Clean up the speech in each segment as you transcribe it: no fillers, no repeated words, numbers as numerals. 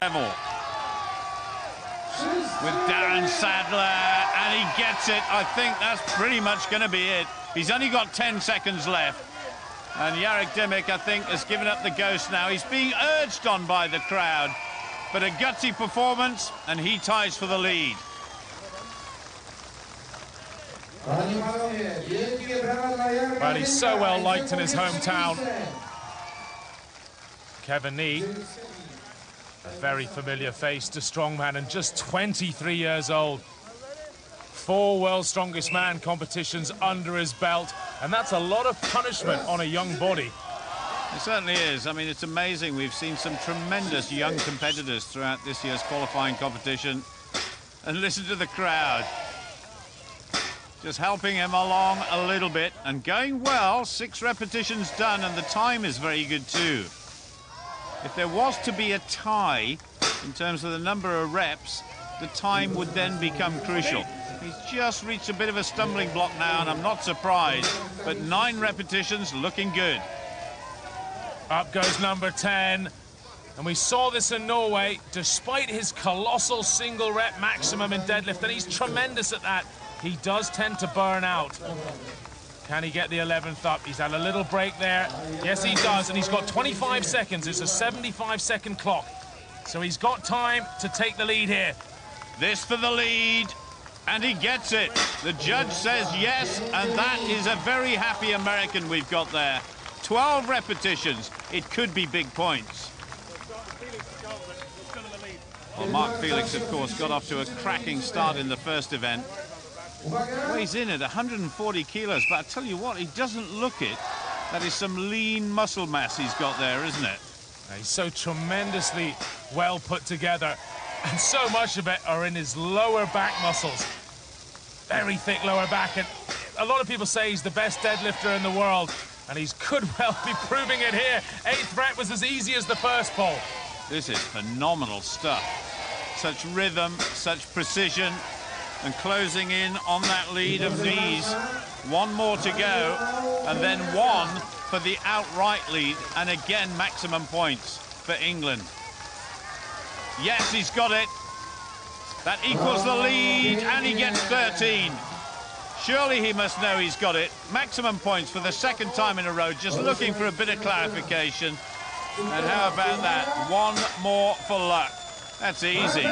level. With Darren Sadler, and he gets it. I think that's pretty much going to be it. He's only got 10 seconds left. And Jarek Dymek, I think, has given up the ghost now. He's being urged on by the crowd. But a gutsy performance, and he ties for the lead. Well, he's so well liked in his hometown. Kevin Nee, a very familiar face to strongman, and just 23 years old. 4 World's Strongest Man competitions under his belt, and that's a lot of punishment on a young body. It certainly is. I mean, it's amazing. We've seen some tremendous young competitors throughout this year's qualifying competition. And listen to the crowd. Just helping him along a little bit and going well. 6 repetitions done, and the time is very good too. If there was to be a tie in terms of the number of reps, the time would then become crucial. He's just reached a bit of a stumbling block now, and I'm not surprised, but 9 repetitions looking good. Up goes number 10, and we saw this in Norway. Despite his colossal single rep maximum in deadlift, and he's tremendous at that, he does tend to burn out. Can he get the 11th up? He's had a little break there. Yes, he does, and he's got 25 seconds. It's a 75-second clock, so he's got time to take the lead here. This for the lead, and he gets it. The judge says yes, and that is a very happy American we've got there. 12 repetitions. It could be big points. Well, Mark Felix, of course, got off to a cracking start in the first event. Weighs in at 140 kilos, but I tell you what, he doesn't look it. That is some lean muscle mass he's got there, isn't it? He's so tremendously well put together, and so much of it are in his lower back muscles. Very thick lower back, and a lot of people say he's the best deadlifter in the world, and he could well be proving it here. 8th rep was as easy as the first pull. This is phenomenal stuff. Such rhythm, such precision, and closing in on that lead of these. 1 more to go, and then 1 for the outright lead, and again maximum points for England. Yes, he's got it. That equals the lead, and he gets 13. Surely he must know he's got it. Maximum points for the 2nd time in a row, just looking for a bit of clarification. And how about that? 1 more for luck. That's easy.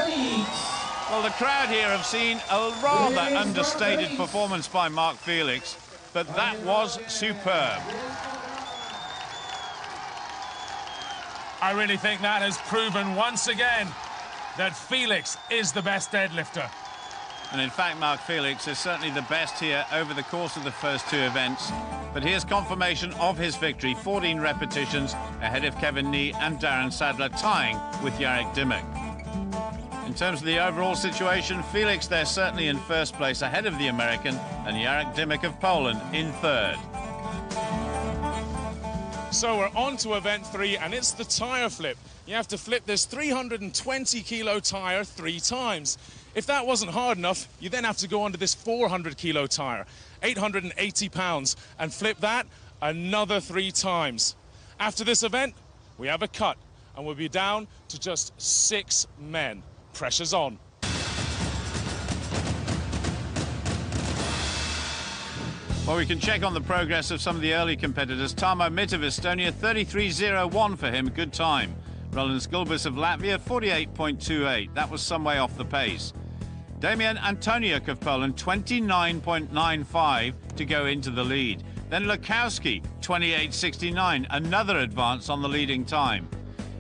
Well, the crowd here have seen a rather understated performance by Mark Felix, but that was superb. I really think that has proven once again that Felix is the best deadlifter. And in fact, Mark Felix is certainly the best here over the course of the first 2 events. But here's confirmation of his victory. 14 repetitions ahead of Kevin Nee and Darren Sadler, tying with Jarek Dymek. In terms of the overall situation, Felix there certainly in first place ahead of the American, and Jarek Dymek of Poland in 3rd. So we're on to event 3, and it's the tire flip. You have to flip this 320-kilo tire 3 times. If that wasn't hard enough, you then have to go onto this 400-kilo tire, 880 pounds, and flip that another 3 times. After this event, we have a cut, and we'll be down to just 6 men. Pressure's on. Well, we can check on the progress of some of the early competitors. Tarmo Mitt of Estonia, 33.01 for him, good time. Roland Skulbus of Latvia, 48.28. That was some way off the pace. Damian Antoniuk of Poland, 29.95 to go into the lead. Then Lukowski, 28.69, another advance on the leading time.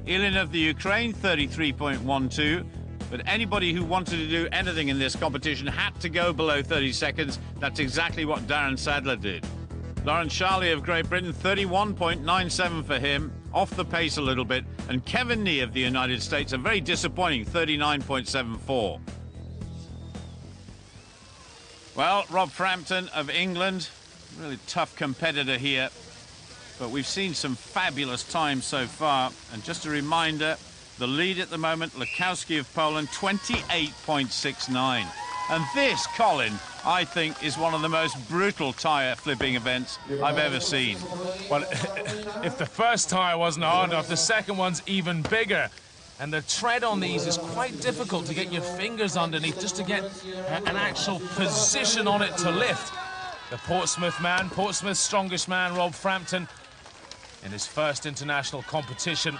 Ilin of the Ukraine, 33.12. But anybody who wanted to do anything in this competition had to go below 30 seconds. That's exactly what Darren Sadler did. Lawrence Charley of Great Britain, 31.97 for him, off the pace a little bit. And Kevin Nee of the United States, a very disappointing 39.74. Well, Rob Frampton of England, really tough competitor here. But we've seen some fabulous times so far. And just a reminder, the lead at the moment, Lukowski of Poland, 28.69. And this, Colin, I think, is one of the most brutal tyre flipping events I've ever seen. Well, if the first tyre wasn't hard enough, the second one's even bigger. And the tread on these is quite difficult to get your fingers underneath, just to get an actual position on it to lift. The Portsmouth man, Portsmouth's strongest man, Rob Frampton, in his first international competition.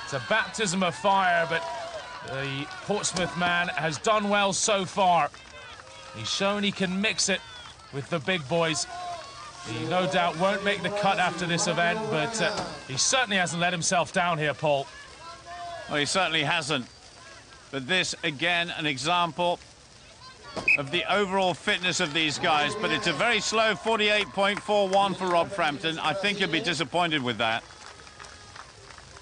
It's a baptism of fire, but the Portsmouth man has done well so far. He's shown he can mix it with the big boys. He no doubt won't make the cut after this event, but he certainly hasn't let himself down here, Paul. Well, he certainly hasn't. But this, again, an example of the overall fitness of these guys. But it's a very slow 48.41 for Rob Frampton. I think he'll be disappointed with that.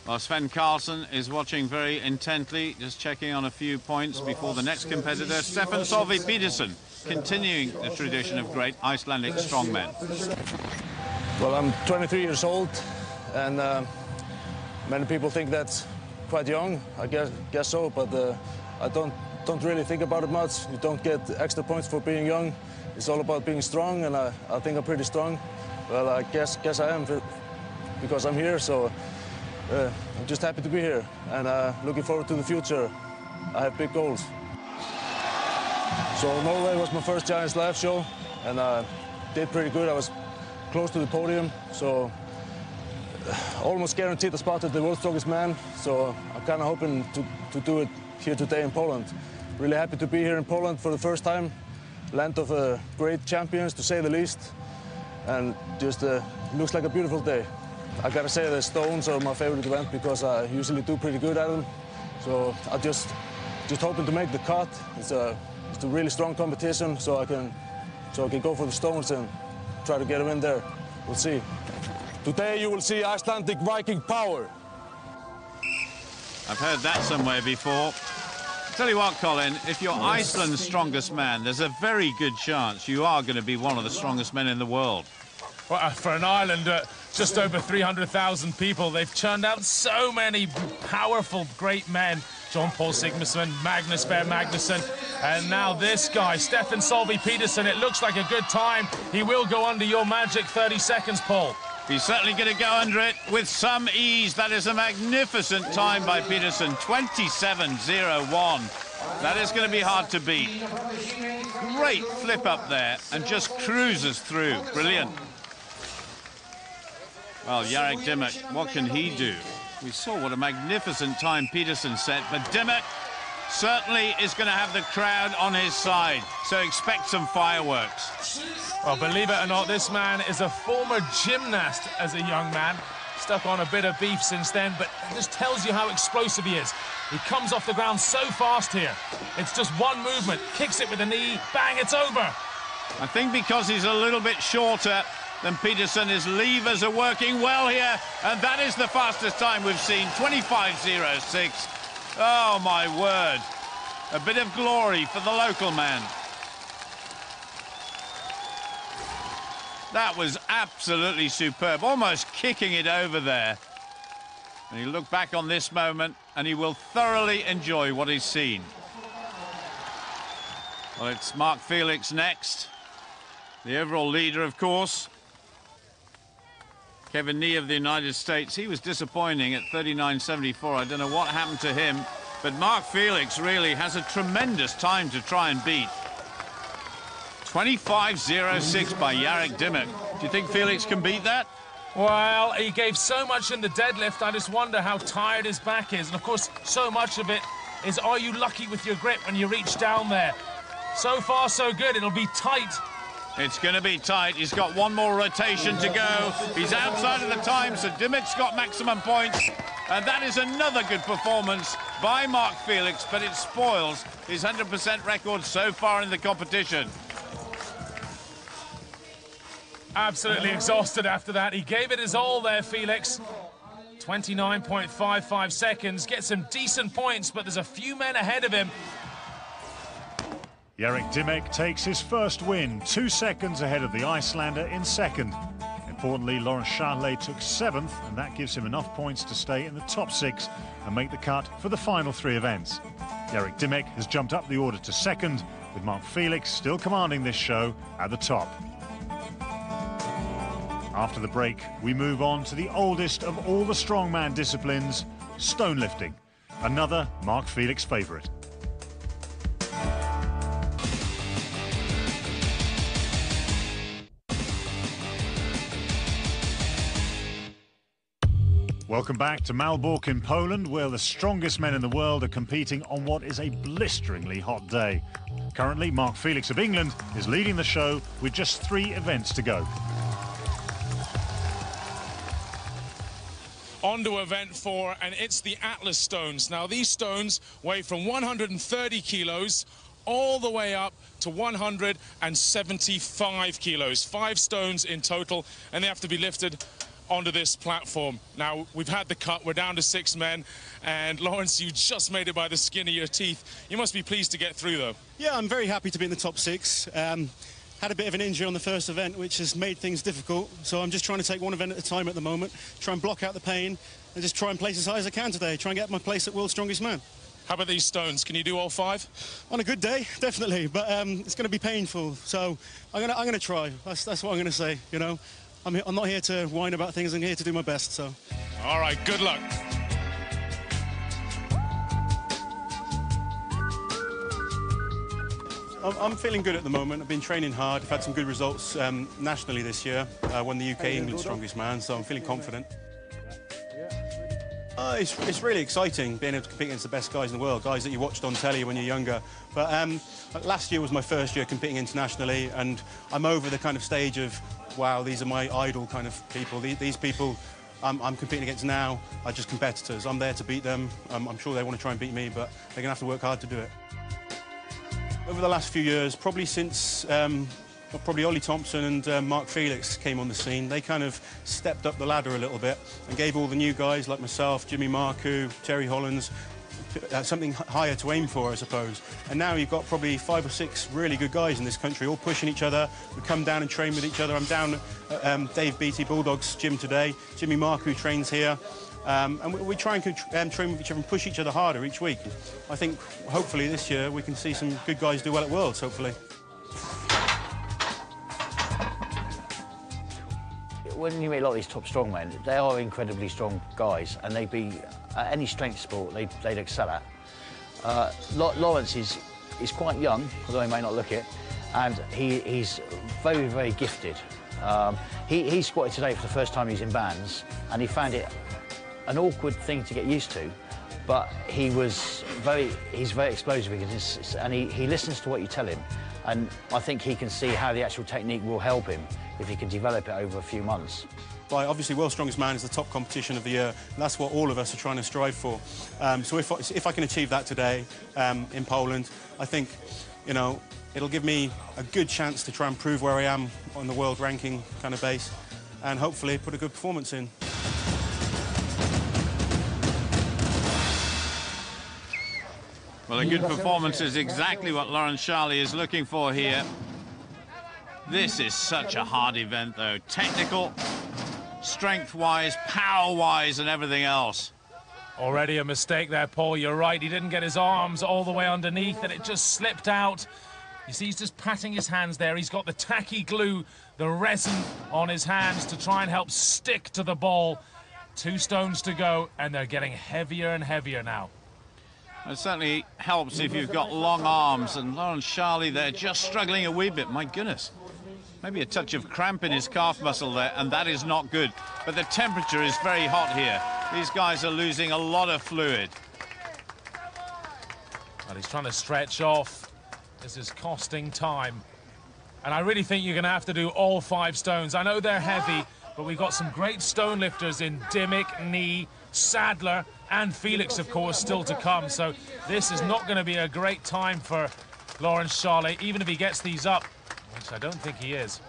Well, Sven Carlsen is watching very intently, just checking on a few points before the next competitor, Stefan Solvik Petersen, continuing the tradition of great Icelandic strongmen. Well, I'm 23 years old, and many people think that's quite young. I guess so, but I don't really think about it much. You don't get extra points for being young. It's all about being strong, and I think I'm pretty strong. Well, I guess I am because I'm here. So I'm just happy to be here, and looking forward to the future. I have big goals. So Norway was my first Giants Live show, and I did pretty good. I was close to the podium, so almost guaranteed a spot at the World's Strongest Man. So I'm kind of hoping to do it here today in Poland. Really happy to be here in Poland for the first time. Land of great champions, to say the least, and just looks like a beautiful day. I gotta say the stones are my favorite event because I usually do pretty good at them. So I just hoping to make the cut. It's a really strong competition, so I can go for the stones and try to get them in there. We'll see. Today you will see Icelandic Viking power. I've heard that somewhere before. Tell you what, Colin, if you're Iceland's strongest man, there's a very good chance you are going to be one of the strongest men in the world. Well, for an island, just over 300,000 people, they've churned out so many powerful, great men. John Paul Sigmarsson, Magnus Bear Magnusson, and now this guy, Stefan Solvik Petersen. It looks like a good time. He will go under your magic 30 seconds, Paul. He's certainly going to go under it with some ease. That is a magnificent time by Petersen, 27.01. That is going to be hard to beat. Great flip up there and just cruises through. Brilliant. Well, Jarek Dimmock, what can he do? We saw what a magnificent time Petersen set, but Dimmock certainly is going to have the crowd on his side, so expect some fireworks. Well, believe it or not, this man is a former gymnast as a young man. Stuck on a bit of beef since then, but it just tells you how explosive he is. He comes off the ground so fast here. It's just one movement, kicks it with a knee, bang, it's over. I think because he's a little bit shorter than Petersen, his levers are working well here, and that is the fastest time we've seen, 25.06. Oh, my word. A bit of glory for the local man. That was absolutely superb, almost kicking it over there. And he'll look back on this moment, and he will thoroughly enjoy what he's seen. Well, it's Mark Felix next. The overall leader, of course. Kevin Nee of the United States, he was disappointing at 39.74. I don't know what happened to him, but Mark Felix really has a tremendous time to try and beat. 25.06 by Jarek Dimmock. Do you think Felix can beat that? Well, he gave so much in the deadlift, I just wonder how tired his back is. And of course, so much of it is, are you lucky with your grip when you reach down there? So far, so good. It'll be tight. It's going to be tight. He's got one more rotation to go. He's outside of the time, so Dimmock's got maximum points. And that is another good performance by Mark Felix, but it spoils his 100% record so far in the competition. Absolutely exhausted after that. He gave it his all there, Felix. 29.55 seconds. Gets some decent points, but there's a few men ahead of him. Jarek Dimmock takes his first win, 2 seconds ahead of the Icelander in second. Importantly, Lawrence Charlet took 7th, and that gives him enough points to stay in the top 6 and make the cut for the final 3 events. Jarek Dimmock has jumped up the order to second, with Mark Felix still commanding this show at the top. After the break, we move on to the oldest of all the strongman disciplines, stone lifting. Another Mark Felix favourite. Welcome back to Malbork in Poland, where the strongest men in the world are competing on what is a blisteringly hot day. Currently, Mark Felix of England is leading the show with just 3 events to go. On to event 4, and it's the Atlas stones. Now, these stones weigh from 130 kilos all the way up to 175 kilos. 5 stones in total, and they have to be lifted onto this platform. Now, we've had the cut, we're down to 6 men, and Lawrence, you just made it by the skin of your teeth. You must be pleased to get through, though. Yeah, I'm very happy to be in the top 6. Had a bit of an injury on the first event, which has made things difficult, so I'm just trying to take one event at a time at the moment, try and block out the pain, and just try and place as high as I can today, try and get my place at World's Strongest Man. How about these stones? Can you do all 5? On a good day, definitely, but it's going to be painful, so I'm gonna try. That's what I'm going to say, you know. I'm not here to whine about things, I'm here to do my best, so. All right, good luck. I'm feeling good at the moment. I've been training hard. I've had some good results nationally this year. I won the UK England Strongest Man, so I'm feeling confident. It's really exciting being able to compete against the best guys in the world, guys that you watched on telly when you're younger. But last year was my first year competing internationally, and I'm over the kind of stage of, wow, these are my idol kind of people. These people I'm competing against now are just competitors. I'm there to beat them. I'm sure they want to try and beat me, but they're going to have to work hard to do it. Over the last few years, probably since Ollie Thompson and Mark Felix came on the scene, they kind of stepped up the ladder a little bit and gave all the new guys like myself, Jimmy Marcoux, Terry Hollands, something higher to aim for, I suppose. And now you've got probably 5 or 6 really good guys in this country, all pushing each other. We come down and train with each other. I'm down at Dave Beattie Bulldog's gym today. Jimmy Marcoux trains here. And we try and train with each other and push each other harder each week. I think, hopefully, this year we can see some good guys do well at Worlds, hopefully. When you meet a lot of these top strongmen, they are incredibly strong guys, and they'd be at any strength sport they'd excel at. Lawrence is quite young, although he may not look it, and he's very, very gifted. He squatted today for the first time using bands, and he found it an awkward thing to get used to, but he's very explosive, and he listens to what you tell him, and I think he can see how the actual technique will help him if he can develop it over a few months. Obviously, World's Strongest Man is the top competition of the year, and that's what all of us are trying to strive for. So if I can achieve that today in Poland, I think, you know, it'll give me a good chance to try and prove where I am on the world ranking kind of base, and hopefully put a good performance in. Well, a good performance is exactly what Lawrence Sharley is looking for here. This is such a hard event, though. Technical, strength-wise, power-wise, and everything else. Already a mistake there, Paul. You're right. He didn't get his arms all the way underneath, and it just slipped out. You see, he's just patting his hands there. He's got the tacky glue, the resin on his hands to try and help stick to the ball. 2 stones to go, and they're getting heavier and heavier now. It certainly helps if you've got long arms, and Lawrence Sharley there just struggling a wee bit. My goodness. Maybe a touch of cramp in his calf muscle there, and that is not good. But the temperature is very hot here. These guys are losing a lot of fluid. Well, he's trying to stretch off. This is costing time. And I really think you're going to have to do all 5 stones. I know they're heavy, but we've got some great stone lifters in Dimmick, Nee, Sadler, and Felix, of course, still to come. So this is not going to be a great time for Lawrence Sharley, even if he gets these up, which I don't think he is.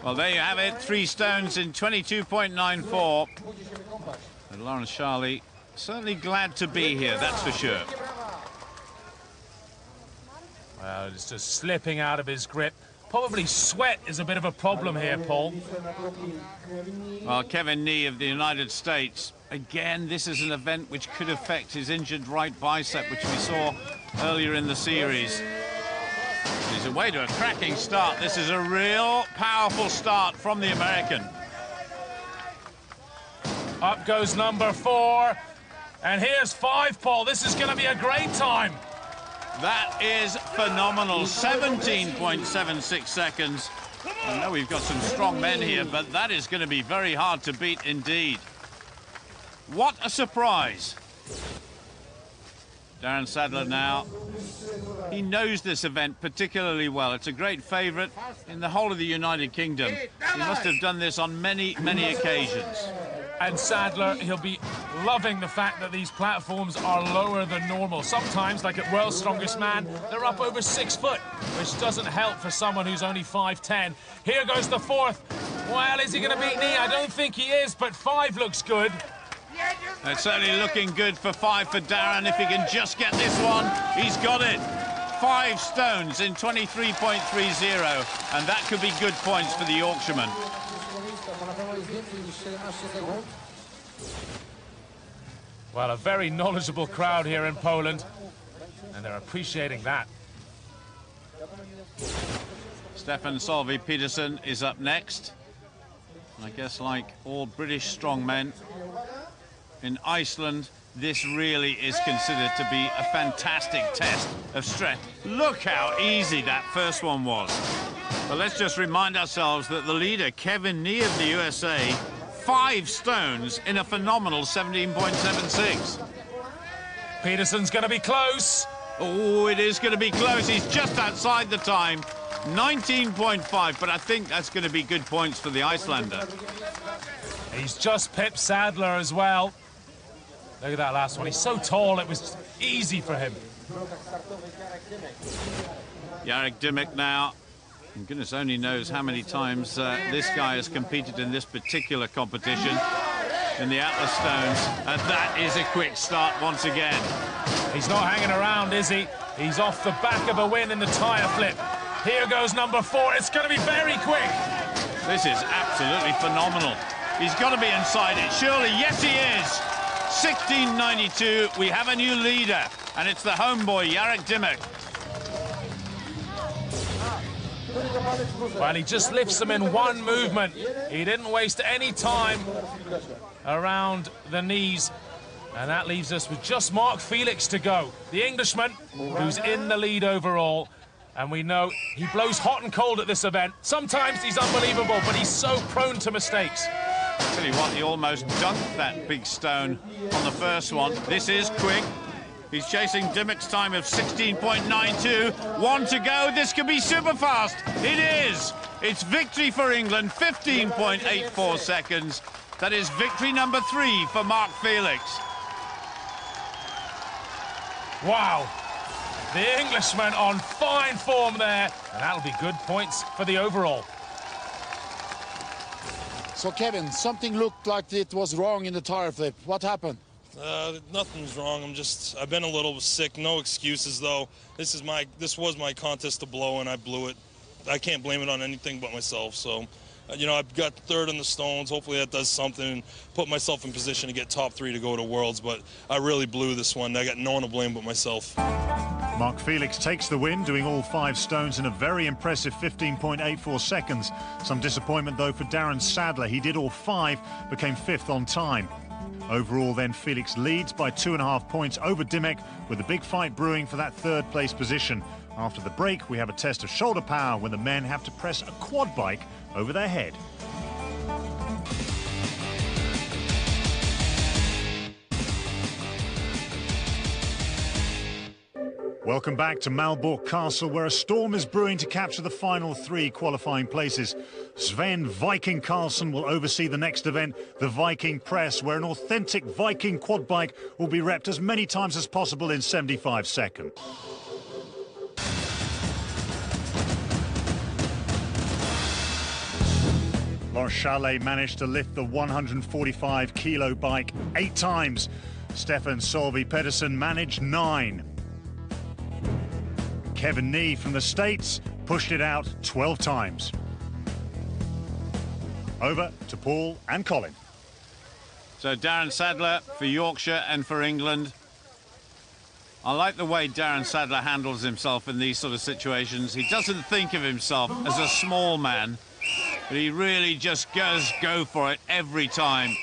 Well, there you have it. 3 stones in 22.94. And Lawrence Sharley certainly glad to be here, that's for sure. Well, it's just slipping out of his grip. Probably sweat is a bit of a problem here, Paul. Well, Kevin Nee of the United States, again, this is an event which could affect his injured right bicep, which we saw earlier in the series. He's away to a cracking start. This is a real powerful start from the American. Up goes number 4. And here's 5, Paul. This is going to be a great time. That is phenomenal. 17.76 seconds. I know we've got some strong men here, but that is going to be very hard to beat indeed. What a surprise. Darren Sadler now. He knows this event particularly well. It's a great favourite in the whole of the United Kingdom. He must have done this on many, many occasions. And Sadler, he'll be loving the fact that these platforms are lower than normal. Sometimes, like at World's Strongest Man, they're up over 6 foot, which doesn't help for someone who's only 5'10". Here goes the 4th. Well, is he going to beat Knee? I don't think he is, but 5 looks good. It's certainly looking good for 5 for Darren. If he can just get this one, he's got it. 5 stones in 23.30, and that could be good points for the Yorkshireman. Well, a very knowledgeable crowd here in Poland, and they're appreciating that. Stefan Solvi Petersen is up next. I guess like all British strongmen, in Iceland, this really is considered to be a fantastic test of strength. Look how easy that first one was. But let's just remind ourselves that the leader, Kevin Nee of the USA, 5 stones in a phenomenal 17.76. Petersen's going to be close. Oh, it is going to be close. He's just outside the time. 19.5, but I think that's going to be good points for the Icelander. He's just pipped Sadler as well. Look at that last one. He's so tall, it was easy for him. Jarek Dymek now. And goodness only knows how many times this guy has competed in this particular competition in the Atlas Stones. And that is a quick start once again. He's not hanging around, is he? He's off the back of a win in the tyre flip. Here goes number 4. It's going to be very quick. This is absolutely phenomenal. He's got to be inside it. Surely, yes, he is. 16.92. We have a new leader, and it's the homeboy, Jarek Dymek. Well, he just lifts them in one movement. He didn't waste any time around the knees. And that leaves us with just Mark Felix to go. The Englishman, who's in the lead overall. And we know he blows hot and cold at this event. Sometimes he's unbelievable, but he's so prone to mistakes. Tell you what, he almost dunked that big stone on the first one. This is quick. He's chasing Dymek's time of 16.92. 1 to go. This could be super fast. It is. It's victory for England. 15.84 seconds. That is victory number 3 for Mark Felix. Wow. The Englishman on fine form there. And that'll be good points for the overall. So, Kevin, something looked like it was wrong in the tire flip. What happened? Nothing's wrong. I've been a little sick. No excuses, though. This was my contest to blow, and I blew it. I can't blame it on anything but myself. So, you know, I've got 3rd in the stones. Hopefully that does something and put myself in position to get top 3 to go to Worlds. But I really blew this one. I got no one to blame but myself. Mark Felix takes the win, doing all 5 stones in a very impressive 15.84 seconds. Some disappointment, though, for Darren Sadler. He did all 5, became 5th on time. Overall, then, Felix leads by 2.5 points over Dymek, with a big fight brewing for that 3rd place position. After the break, we have a test of shoulder power when the men have to press a quad bike over their head. Welcome back to Malbork Castle, where a storm is brewing to capture the final 3 qualifying places. Sven Viking Carlsen will oversee the next event, the Viking Press, where an authentic Viking quad bike will be repped as many times as possible in 75 seconds. Lawrence Charlet managed to lift the 145-kilo bike 8 times. Stefan Solvi Pedersen managed 9. Kevin Nee from the States pushed it out 12 times. Over to Paul and Colin. So Darren Sadler for Yorkshire and for England. I like the way Darren Sadler handles himself in these sort of situations. He doesn't think of himself as a small man, but he really just does go for it every time.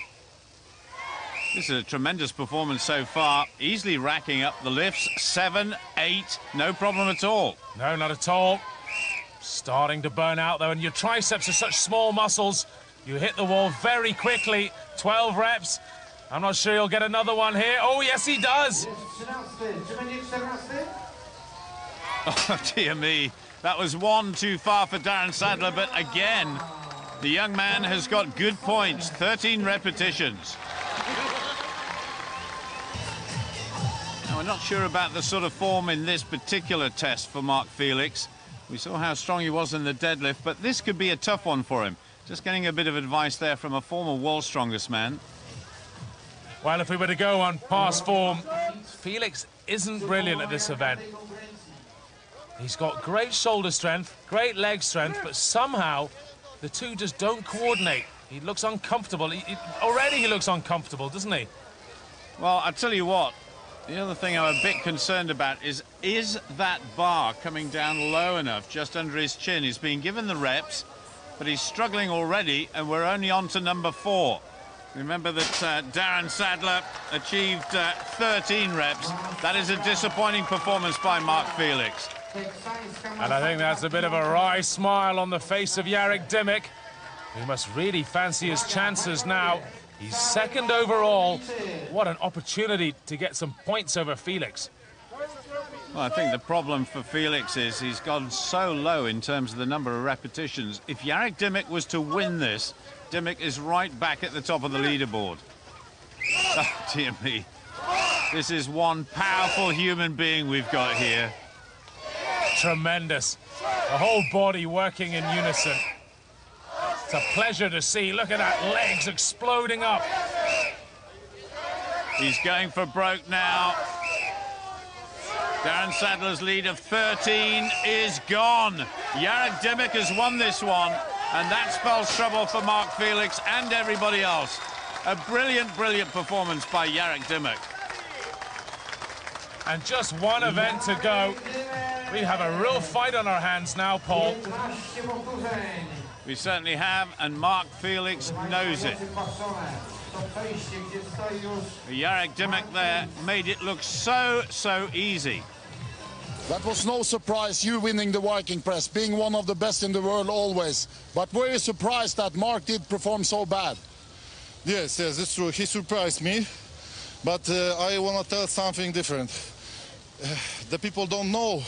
This is a tremendous performance so far, easily racking up the lifts. 7, 8, no problem at all. No, not at all. Starting to burn out, though, and your triceps are such small muscles. You hit the wall very quickly. 12 reps. I'm not sure he'll get another one here. Oh, yes, he does. Oh, dear me. That was one too far for Darren Sadler, but again, the young man has got good points. 13 repetitions. Now, we're not sure about the sort of form in this particular test for Mark Felix. We saw how strong he was in the deadlift, but this could be a tough one for him. Just getting a bit of advice there from a former world's strongest man. Well, if we were to go on past form, Felix isn't brilliant at this event. He's got great shoulder strength, great leg strength, but somehow the two just don't coordinate. He looks uncomfortable. Already he looks uncomfortable, doesn't he? Well, I tell you what, the other thing I'm a bit concerned about is that bar coming down low enough just under his chin? He's been given the reps, but he's struggling already, and we're only on to number 4. Remember that Darren Sadler achieved 13 reps. That is a disappointing performance by Mark Felix. And I think that's a bit of a wry smile on the face of Jarek Dymek, who must really fancy his chances now. He's second overall. What an opportunity to get some points over Felix. Well, I think the problem for Felix is he's gone so low in terms of the number of repetitions. If Jarek Dymek was to win this, Dymek is right back at the top of the leaderboard. Oh, dear me. This is one powerful human being we've got here. Tremendous. The whole body working in unison. It's a pleasure to see. Look at that, legs exploding up. He's going for broke now. Darren Sadler's lead of 13 is gone. Jarek Dymek has won this one, and that spells trouble for Mark Felix and everybody else. A brilliant, brilliant performance by Jarek Dymek. And just one event to go. We have a real fight on our hands now, Paul. We certainly have, and Mark Felix knows it. Jarek Dymek there made it look so easy. That was no surprise, you winning the Viking press, being one of the best in the world always. But were you surprised that Mark did perform so bad? Yes, it's true. He surprised me. But I want to tell something different. The people don't know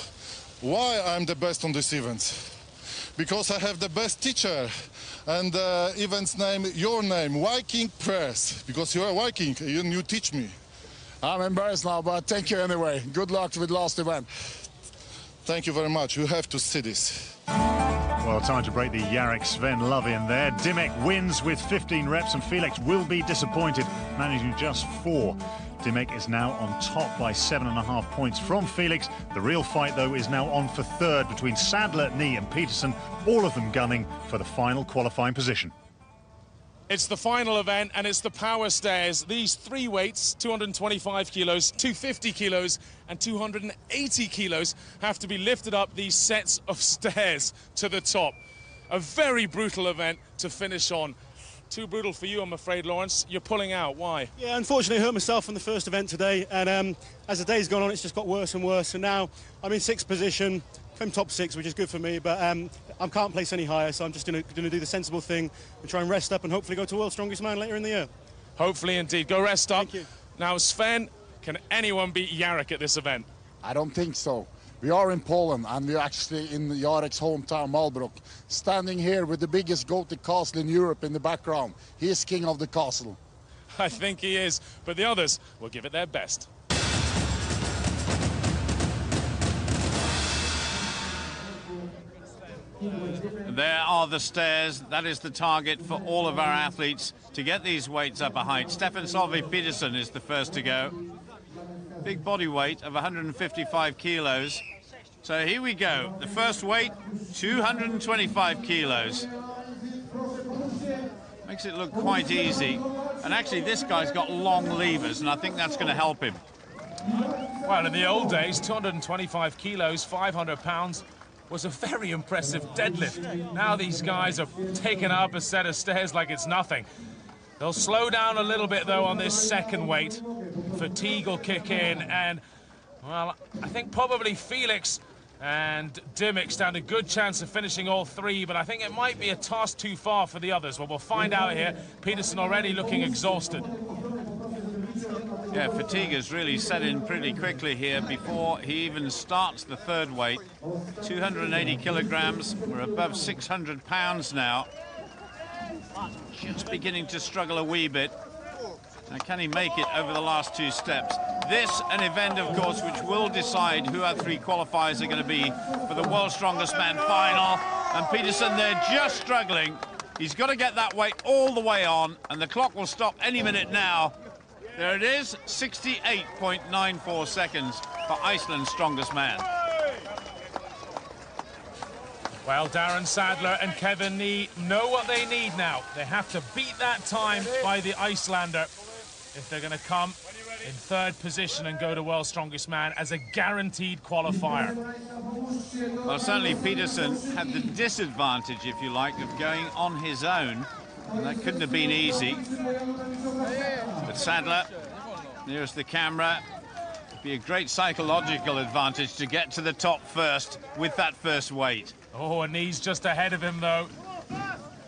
why I'm the best on this event. Because I have the best teacher. And event's name, your name, Viking Press. Because you're a Viking and you teach me. I'm embarrassed now, but thank you anyway. Good luck with last event. Thank you very much. You have to see this. Well, time to break the Jarek Sven love in there. Dymek wins with 15 reps, and Felix will be disappointed, managing just 4. Dymek is now on top by 7.5 points from Felix. The real fight, though, is now on for third between Sadler, Nee and Peterson, all of them gunning for the final qualifying position. It's the final event, and it's the power stairs. These 3 weights, 225 kilos, 250 kilos, and 280 kilos, have to be lifted up these sets of stairs to the top. A very brutal event to finish on. Too brutal for you, I'm afraid, Lawrence. You're pulling out. Why? Yeah, unfortunately, I hurt myself in the first event today, and as the day's gone on, it's just got worse and worse. And now I'm in 6th position, from top 6, which is good for me, but I can't place any higher, so I'm just going to do the sensible thing and try and rest up and hopefully go to World's Strongest Man later in the year. Hopefully, indeed. Go rest up. Thank you. Now, Sven, can anyone beat Jarek at this event? I don't think so. We are in Poland, and we're actually in Jarek's hometown, Malbrook, standing here with the biggest Gothic castle in Europe in the background. He is king of the castle. I think he is, but the others will give it their best. There are the stairs. That is the target for all of our athletes to get these weights up a height. Stefan Solveig Petersen is the first to go. Big body weight of 155 kilos. So here we go. The first weight, 225 kilos. Makes it look quite easy. And actually, this guy's got long levers, and I think that's going to help him. Well, in the old days, 225 kilos, 500 pounds, was a very impressive deadlift. Now these guys have taken up a set of stairs like it's nothing. They'll slow down a little bit, though, on this second weight. Fatigue will kick in, and, well, I think probably Felix and Dimmick stand a good chance of finishing all three, but I think it might be a toss too far for the others. Well, we'll find out here. Peterson already looking exhausted. Yeah, fatigue has really set in pretty quickly here before he even starts the third weight. 280 kilograms. We're above 600 pounds now. Just beginning to struggle a wee bit. Now, can he make it over the last two steps? This, an event, of course, which will decide who our three qualifiers are going to be for the World's Strongest Man final. And Peterson, they're just struggling. He's got to get that weight all the way on, and the clock will stop any minute now. There it is, 68.94 seconds for Iceland's strongest man. Well, Darren Sadler and Kevin Nee know what they need now. They have to beat that time by the Icelander if they're going to come in third position and go to World's Strongest Man as a guaranteed qualifier. Well, certainly Peterson had the disadvantage, if you like, of going on his own. And that couldn't have been easy. But Sadler, nearest the camera, it'd be a great psychological advantage to get to the top first with that first weight. Oh, and he's just ahead of him, though.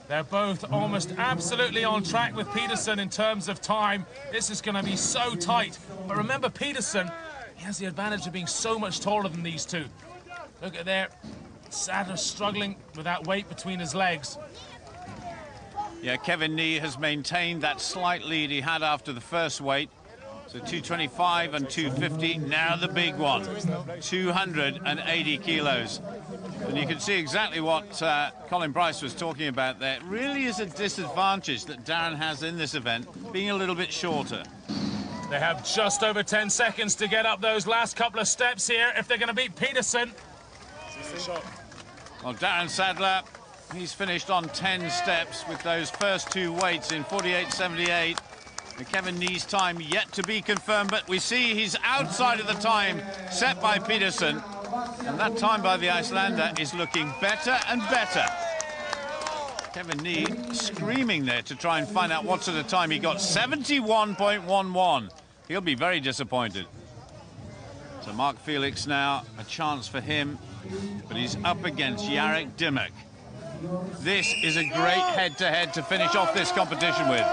They're both almost absolutely on track with Peterson in terms of time. This is going to be so tight. But remember, Peterson, he has the advantage of being so much taller than these two. Look at there. Sadler struggling with that weight between his legs. Yeah, Kevin Nee has maintained that slight lead he had after the first weight. So 225 and 250, now the big one, 280 kilos. And you can see exactly what Colin Bryce was talking about there. It really is a disadvantage that Darren has in this event, being a little bit shorter. They have just over 10 seconds to get up those last couple of steps here if they're going to beat Peterson. Well, Darren Sadler, he's finished on 10 steps with those first two weights in 48.78. And Kevin Nee's time yet to be confirmed, but we see he's outside of the time set by Peterson. And that time by the Icelander is looking better and better. Kevin Nee screaming there to try and find out what sort of time he got. 71.11. He'll be very disappointed. So Mark Felix now, a chance for him, but he's up against Jarek Dimmick. This is a great head-to-head to finish off this competition with.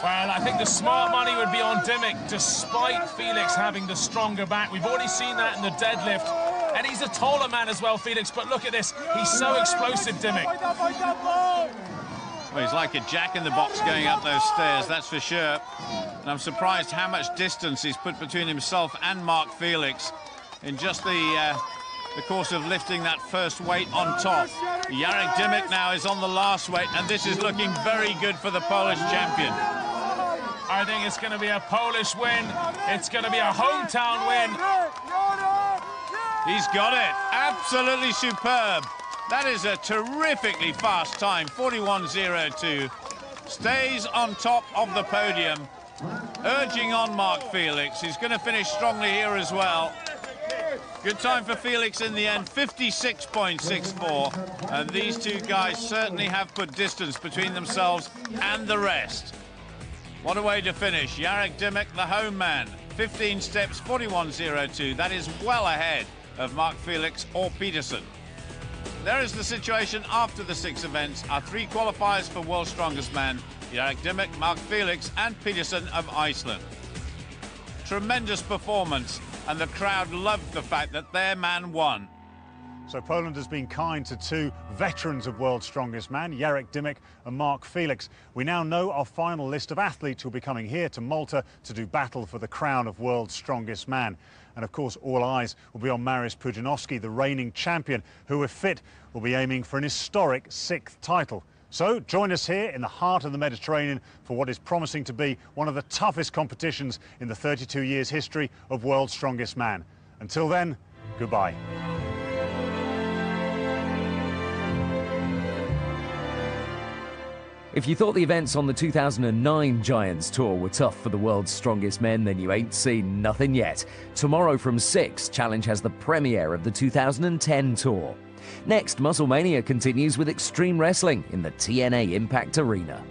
Well, I think the smart money would be on Dimmick, despite Felix having the stronger back. We've already seen that in the deadlift. And he's a taller man as well, Felix, but look at this. He's so explosive, Dimmick. Well, he's like a jack-in-the-box going up those stairs, that's for sure. And I'm surprised how much distance he's put between himself and Mark Felix in just the course of lifting that first weight on top. Jarek Dimmick now is on the last weight, and this is looking very good for the Polish champion. I think it's going to be a Polish win. It's going to be a hometown win. He's got it. Absolutely superb. That is a terrifically fast time, 41.02. Stays on top of the podium, urging on Mark Felix. He's going to finish strongly here as well. Good time for Felix in the end, 56.64. And these two guys certainly have put distance between themselves and the rest. What a way to finish. Jarek Dimmick, the home man, 15 steps, 41.02. That is well ahead of Mark Felix or Peterson. There is the situation after the 6 events. Our 3 qualifiers for World's Strongest Man, Jarek Dimmick, Mark Felix and Peterson of Iceland. Tremendous performance, and the crowd loved the fact that their man won. So Poland has been kind to 2 veterans of World's Strongest Man, Jarek Dimmick and Mark Felix. We now know our final list of athletes who will be coming here to Malta to do battle for the crown of World's Strongest Man. And of course, all eyes will be on Mariusz Pudzianowski, the reigning champion, who, if fit, will be aiming for an historic 6th title. So join us here in the heart of the Mediterranean for what is promising to be one of the toughest competitions in the 32 years history of World's Strongest Man. Until then, goodbye. If you thought the events on the 2009 Giants Tour were tough for the world's strongest men, then you ain't seen nothing yet. Tomorrow from 6, Challenge has the premiere of the 2010 Tour. Next, Musclemania continues with Extreme Wrestling in the TNA Impact Arena.